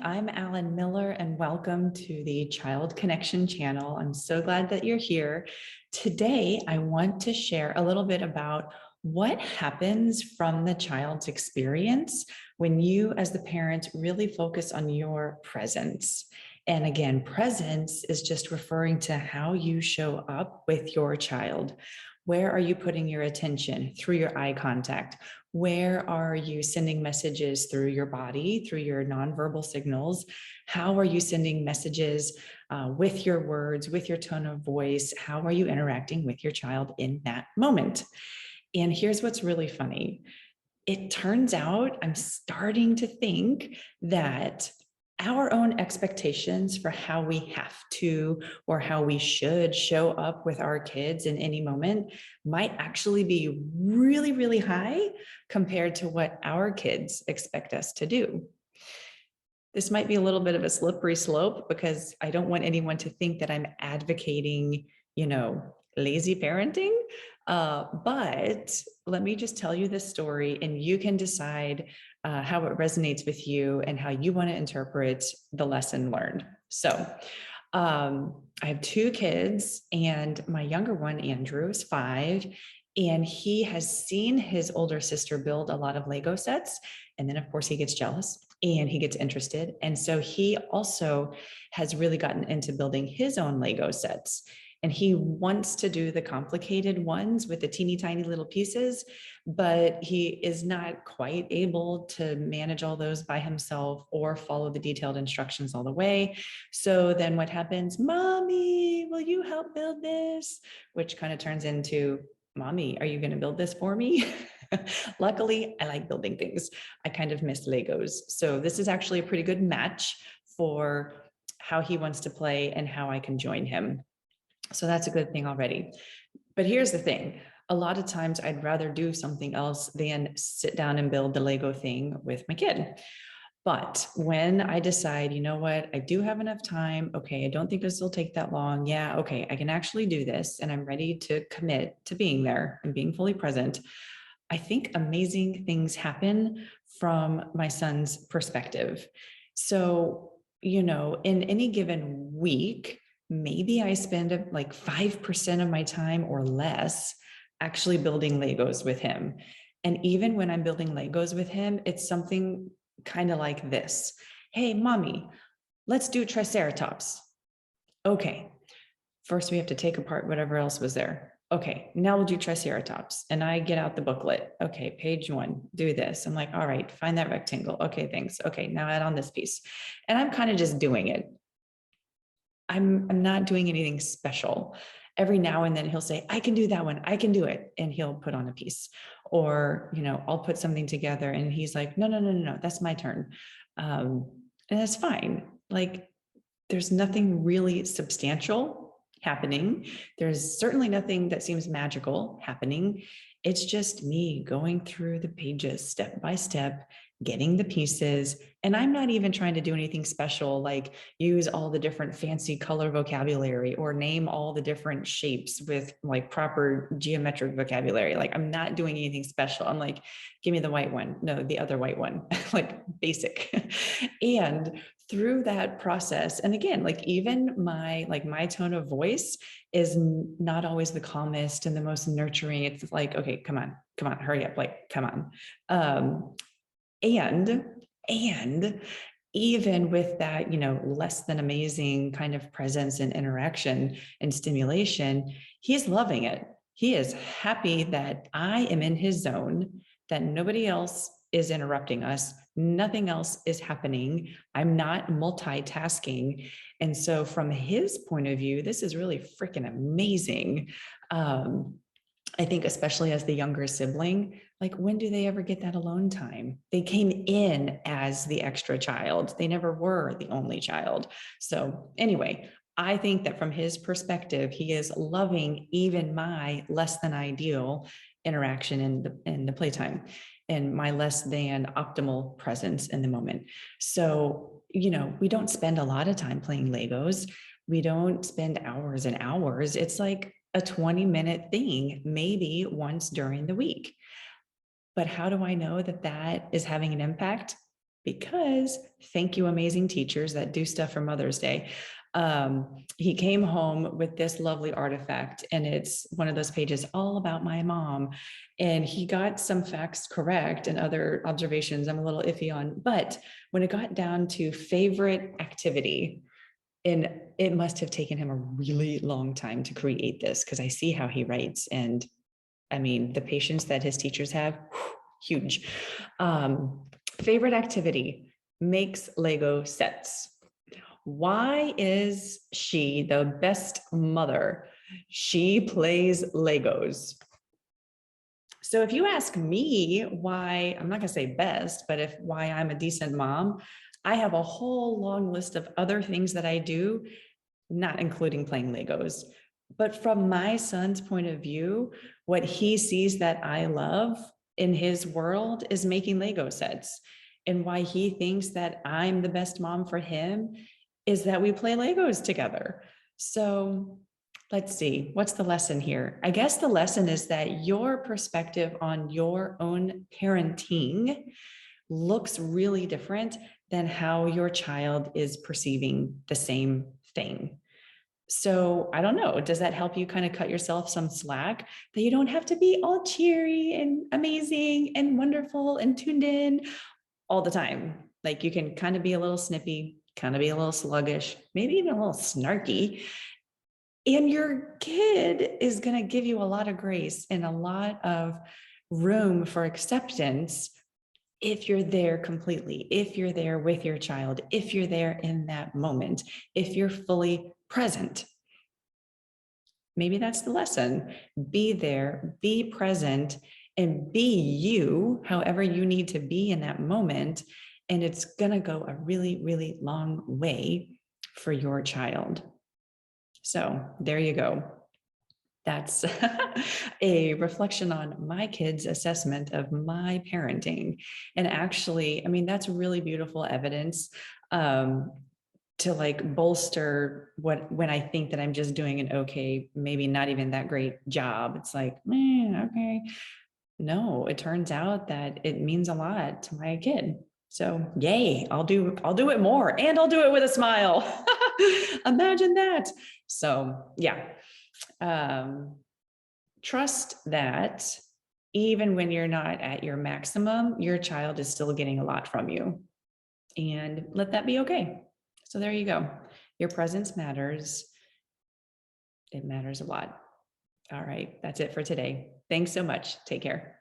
I'm Alan Miller, and welcome to the Child Connection channel. I'm so glad that you're here. Today, I want to share a little bit about what happens from the child's experience when you, as the parent, really focus on your presence. And again, presence is just referring to how you show up with your child. Where are you putting your attention through your eye contact? Where are you sending messages through your body, through your nonverbal signals? How are you sending messages with your words, with your tone of voice? How are you interacting with your child in that moment? And here's what's really funny. It turns out I'm starting to think that our own expectations for how we have to or how we should show up with our kids in any moment might actually be really, really high compared to what our kids expect us to do. This might be a little bit of a slippery slope because I don't want anyone to think that I'm advocating, lazy parenting. But let me just tell you this story and you can decide how it resonates with you and how you want to interpret the lesson learned. So I have two kids, and my younger one, Andrew, is 5, and he has seen his older sister build a lot of Lego sets. And then, of course, he gets jealous and he gets interested. And so he also has really gotten into building his own Lego sets. And he wants to do the complicated ones with the teeny tiny little pieces, but he is not quite able to manage all those by himself or follow the detailed instructions all the way. So then what happens? Mommy, will you help build this? Which kind of turns into, Mommy, are you going to build this for me? Luckily, I like building things. I kind of miss Legos. So this is actually a pretty good match for how he wants to play and how I can join him. So that's a good thing already. But here's the thing. A lot of times I'd rather do something else than sit down and build the Lego thing with my kid. But when I decide, you know what, I do have enough time. Okay, I don't think this will take that long. Yeah, okay, I can actually do this. And I'm ready to commit to being there and being fully present. I think amazing things happen from my son's perspective. So, in any given week, maybe I spend like 5% of my time or less actually building Legos with him. And even when I'm building Legos with him, it's something kind of like this. Hey, Mommy, let's do Triceratops. Okay, first we have to take apart whatever else was there. Okay, now we'll do Triceratops. And I get out the booklet. Okay, page 1, do this. I'm like, all right, find that rectangle. Okay, thanks. Okay, now add on this piece. And I'm kind of just doing it. I'm not doing anything special. Every now and then he'll say, I can do that one. I can do it. And he'll put on a piece. Or, I'll put something together and he's like, no, that's my turn. And that's fine. Like, there's nothing really substantial happening. There's certainly nothing that seems magical happening. It's just me going through the pages step by step, getting the pieces. And I'm not even trying to do anything special, like use all the different fancy color vocabulary or name all the different shapes with like proper geometric vocabulary. Like, I'm not doing anything special. I'm like, give me the white one. No, the other white one, like basic. And through that process, and again, like even my tone of voice is not always the calmest and the most nurturing. It's like, okay, come on, hurry up, like, come on. And even with that, less than amazing kind of presence and interaction and stimulation, he's loving it. He is happy that I am in his zone, that nobody else is interrupting us. Nothing else is happening. I'm not multitasking. And so from his point of view, this is really freaking amazing. I think especially as the younger sibling, like, when do they ever get that alone time? They came in as the extra child. They never were the only child. So anyway, I think that from his perspective, he is loving even my less than ideal interaction in the playtime and my less than optimal presence in the moment. So, we don't spend a lot of time playing Legos. We don't spend hours and hours. It's like a 20-minute thing, maybe once during the week. But how do I know that that is having an impact? because thank you, amazing teachers that do stuff for Mother's Day. He came home with this lovely artifact, and it's one of those pages all about my mom. And he got some facts correct and other observations I'm a little iffy on. But when it got down to favorite activity, and it must have taken him a really long time to create this, because I see how he writes. And I mean, the patience that his teachers have, huge. Favorite activity, makes Lego sets. Why is she the best mother? She plays Legos. So if you ask me why, I'm not going to say best, but why I'm a decent mom, I have a whole long list of other things that I do, not including playing Legos. But from my son's point of view, what he sees that I love in his world is making Lego sets. And why he thinks that I'm the best mom for him is that we play Legos together. So let's see, what's the lesson here? I guess the lesson is that your perspective on your own parenting looks really different than how your child is perceiving the same thing. So I don't know, does that help you kind of cut yourself some slack, that you don't have to be all cheery and amazing and wonderful and tuned in all the time? Like, you can kind of be a little snippy, kind of be a little sluggish, maybe even a little snarky. And your kid is going to give you a lot of grace and a lot of room for acceptance if you're there completely, if you're there with your child, if you're there in that moment, if you're fully present. Maybe that's the lesson. Be there, be present, and be you, however you need to be in that moment. And it's going to go a really, really long way for your child. So there you go. That's a reflection on my kids' assessment of my parenting. And actually, I mean, that's really beautiful evidence to like bolster when I think that I'm just doing an okay, maybe not even that great job. It's like, okay. No, it turns out that it means a lot to my kid. So yay, I'll do it more, and I'll do it with a smile. Imagine that. So yeah. Trust that even when you're not at your maximum, your child is still getting a lot from you, and let that be okay. So there you go. Your presence matters. It matters a lot. All right, that's it for today. Thanks so much. Take care.